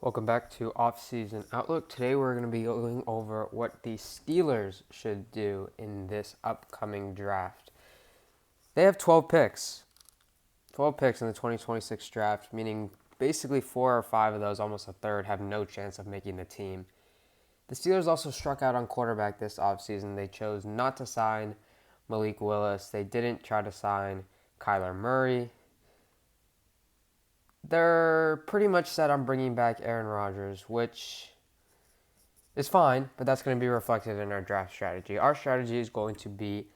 Welcome back to Off-Season Outlook. Today we're going to be going over what the Steelers should do in this upcoming draft. They have 12 picks. 12 picks in the 2026 draft, meaning basically 4 or 5 of those, almost a third, have no chance of making the team. The Steelers also struck out on quarterback this offseason. They chose not to sign Malik Willis. They didn't try to sign Kyler Murray. They're pretty much set on bringing back Aaron Rodgers, which is fine, but that's going to be reflected in our draft strategy. Our strategy is going to be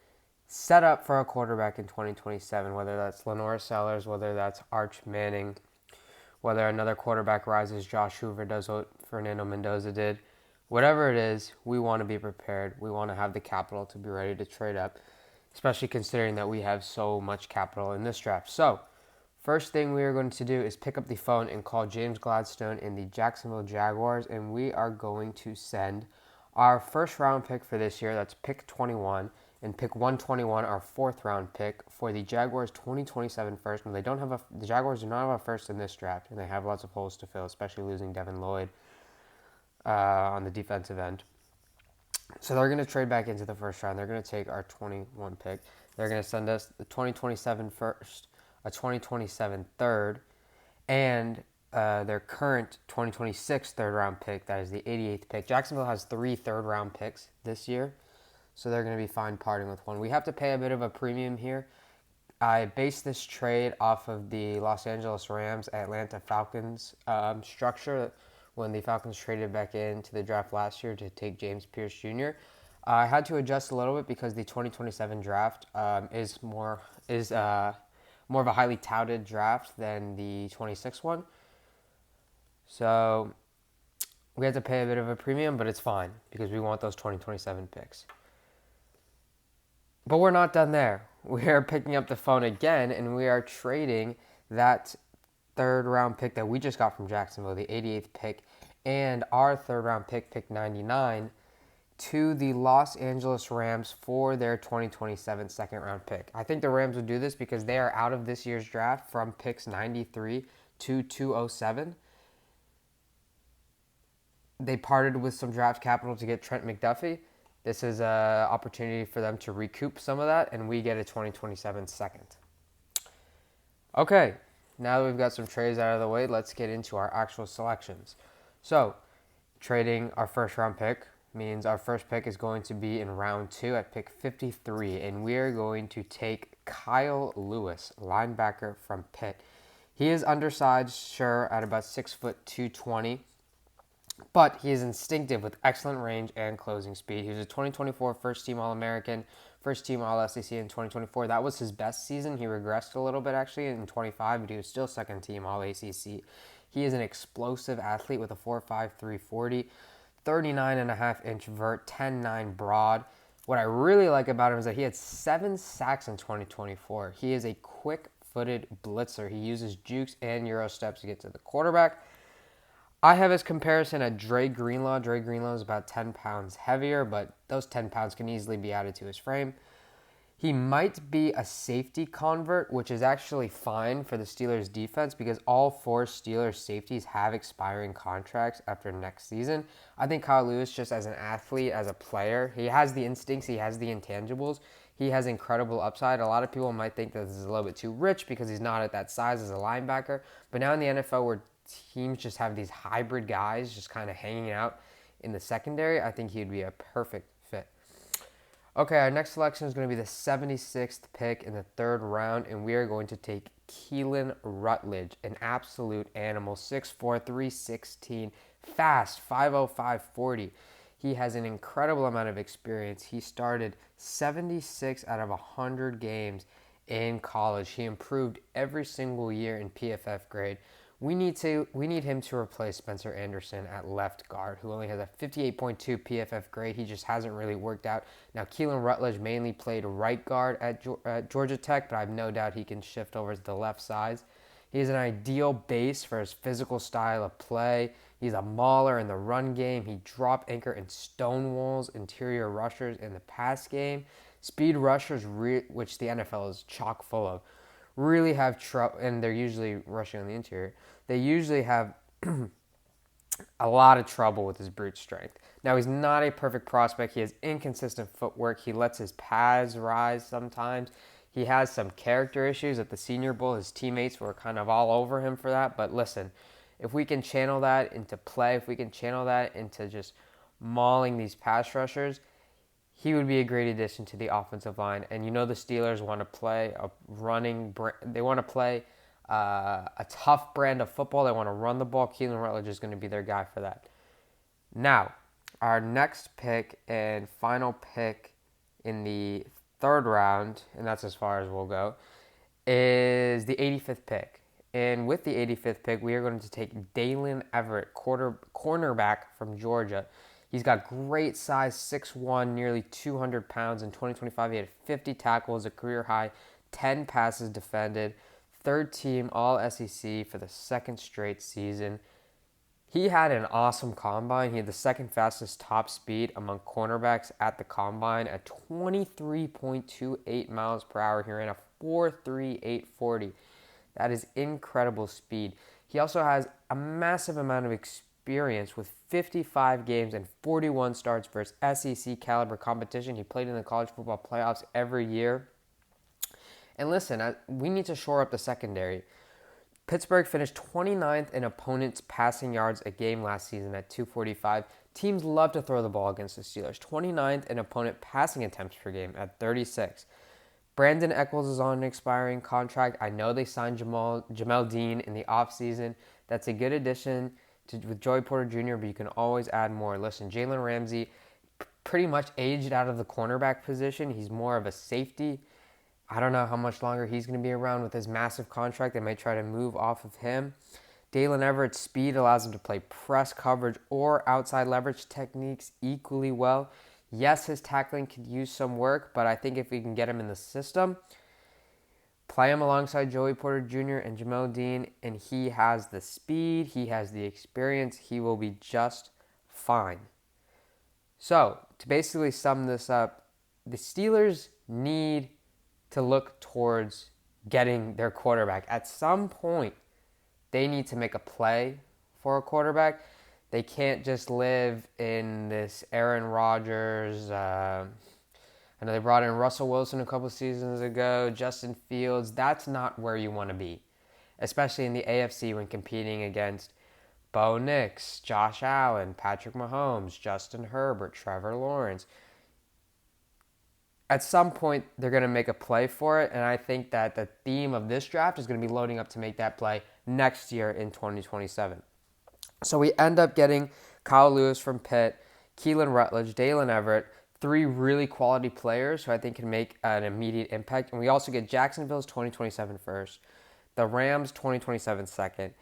set up for a quarterback in 2027, whether that's Lenore Sellers, whether that's Arch Manning, whether another quarterback rises, Josh Hoover does what Fernando Mendoza did. Whatever it is, we want to be prepared. We want to have the capital to be ready to trade up, especially considering that we have so much capital in this draft. So, first thing we are going to do is pick up the phone and call James Gladstone in the Jacksonville Jaguars, and we are going to send our first round pick for this year, that's pick 21, and pick 121, our fourth round pick for the Jaguars 2027 first. And the Jaguars do not have a first in this draft, and they have lots of holes to fill, especially losing Devin Lloyd on the defensive end. So they're going to trade back into the first round. They're going to take our 21 pick. They're going to send us the 2027 first, a 2027 third, and their current 2026 third-round pick. That is the 88th pick. Jacksonville has 3 third-round picks this year, so they're going to be fine parting with one. We have to pay a bit of a premium here. I based this trade off of the Los Angeles Rams Atlanta Falcons structure when the Falcons traded back into the draft last year to take James Pierce Jr. I had to adjust a little bit because the 2027 draft is more of a highly touted draft than the 26 one. So we had to pay a bit of a premium, but it's fine because we want those 2027 picks. But we're not done there. We are picking up the phone again, and we are trading that third round pick that we just got from Jacksonville, the 88th pick, and our third round pick, pick 99, to the Los Angeles Rams for their 2027 second round pick. I think the Rams would do this because they are out of this year's draft from picks 93 to 207. They parted with some draft capital to get Trent McDuffie. This is an opportunity for them to recoup some of that, and we get a 2027 second. Okay, now that we've got some trades out of the way, let's get into our actual selections. So, trading our first round pick means our first pick is going to be in round 2 at pick 53, and we are going to take Kyle Lewis, linebacker from Pitt. He is undersized, sure, at about 6'2", 220, but he is instinctive with excellent range and closing speed. He was a 2024 first-team All-American, first-team All-SEC in 2024. That was his best season. He regressed a little bit, actually, in 25, but he was still second-team All-ACC. He is an explosive athlete with a 4.5, 340, 39.5-inch vert, 10.9 broad. What I really like about him is that he had 7 sacks in 2024. He is a quick-footed blitzer. He uses jukes and Euro steps to get to the quarterback. I have his comparison at Dre Greenlaw. Dre Greenlaw is about 10 pounds heavier, but those 10 pounds can easily be added to his frame. He might be a safety convert, which is actually fine for the Steelers' defense because all 4 Steelers safeties have expiring contracts after next season. I think Kyle Lewis, just as an athlete, as a player, he has the instincts, he has the intangibles, he has incredible upside. A lot of people might think that this is a little bit too rich because he's not at that size as a linebacker, but now in the NFL where teams just have these hybrid guys just kind of hanging out in the secondary, I think he'd be a perfect fit. Okay, our next selection is going to be the 76th pick in the third round, and we are going to take Keelan Rutledge, an absolute animal, 6'4", 316, fast, 5'05", 40. He has an incredible amount of experience. He started 76 out of 100 games in college. He improved every single year in PFF grade. We need him to replace Spencer Anderson at left guard, who only has a 58.2 PFF grade. He just hasn't really worked out. Now, Keelan Rutledge mainly played right guard at Georgia Tech, but I have no doubt he can shift over to the left side. He is an ideal base for his physical style of play. He's a mauler in the run game. He drop anchor and stonewalls interior rushers in the pass game. Speed rushers, which the NFL is chock full of, really have trouble, and they're usually rushing on the interior. They usually have a lot of trouble with his brute strength. Now, he's not a perfect prospect. He has inconsistent footwork. He lets his pads rise sometimes. He has some character issues at the Senior Bowl. His teammates were kind of all over him for that. But listen, if we can channel that into play, if we can channel that into just mauling these pass rushers, he would be a great addition to the offensive line. And you know the Steelers want to play they want to play a tough brand of football. They want to run the ball. Keelan Rutledge is going to be their guy for that. Now, our next pick and final pick in the third round, and that's as far as we'll go, is the 85th pick. And with the 85th pick, we are going to take Dalen Everett, cornerback from Georgia. He's got great size, 6'1", nearly 200 pounds. In 2025, he had 50 tackles, a career high, 10 passes defended, third team All-SEC for the second straight season. He had an awesome combine. He had the second fastest top speed among cornerbacks at the combine at 23.28 miles per hour. He ran a 4.3840. That is incredible speed. He also has a massive amount of experience with 55 games and 41 starts versus SEC caliber competition. He played in the college football playoffs every year. And listen, we need to shore up the secondary. Pittsburgh finished 29th in opponents' passing yards a game last season at 245. Teams love to throw the ball against the Steelers. 29th in opponent passing attempts per game at 36. Brandon Echols is on an expiring contract. I know they signed Jamel Dean in the offseason. That's a good addition with Joey Porter Jr., but you can always add more. Listen, Jalen Ramsey pretty much aged out of the cornerback position. He's more of a safety. I don't know how much longer he's going to be around with his massive contract. They might try to move off of him. Dalen Everett's speed allows him to play press coverage or outside leverage techniques equally well. Yes, his tackling could use some work, but I think if we can get him in the system, play him alongside Joey Porter Jr. and Jamel Dean, and he has the speed, he has the experience, he will be just fine. So, to basically sum this up, the Steelers need to look towards getting their quarterback. At some point, they need to make a play for a quarterback. They can't just live in this Aaron Rodgers. I know they brought in Russell Wilson a couple seasons ago, Justin Fields. That's not where you want to be, especially in the AFC when competing against Bo Nix, Josh Allen, Patrick Mahomes, Justin Herbert, Trevor Lawrence. At some point, they're going to make a play for it, and I think that the theme of this draft is going to be loading up to make that play next year in 2027. So we end up getting Kyle Lewis from Pitt, Keelan Rutledge, Dalen Everett, three really quality players who I think can make an immediate impact. And we also get Jacksonville's 2027 first, the Rams' 2027 second,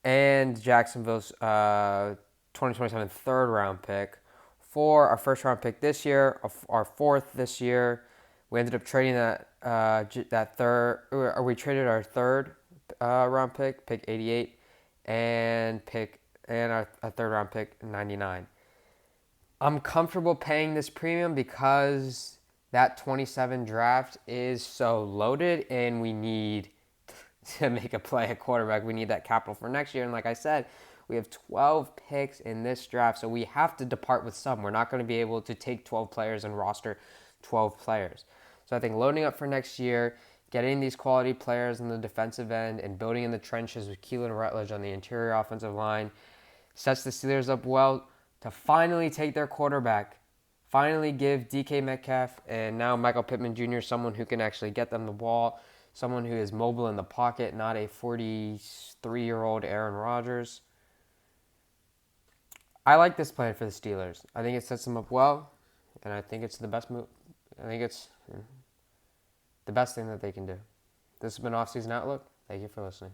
and Jacksonville's 2027 third round pick for our first round pick this year, our fourth this year. We ended up trading we traded our third round pick 88, and our third round pick 99. I'm comfortable paying this premium because that 27 draft is so loaded and we need to make a play at quarterback. We need that capital for next year. And like I said, we have 12 picks in this draft, so we have to depart with some. We're not going to be able to take 12 players and roster 12 players. So I think loading up for next year, getting these quality players in the defensive end and building in the trenches with Keelan Rutledge on the interior offensive line sets the Steelers up well to finally take their quarterback, finally give DK Metcalf and now Michael Pittman Jr. someone who can actually get them the ball, someone who is mobile in the pocket, not a 43-year-old Aaron Rodgers. I like this plan for the Steelers. I think it sets them up well, and I think it's the best move. I think it's the best thing that they can do. This has been Offseason Outlook. Thank you for listening.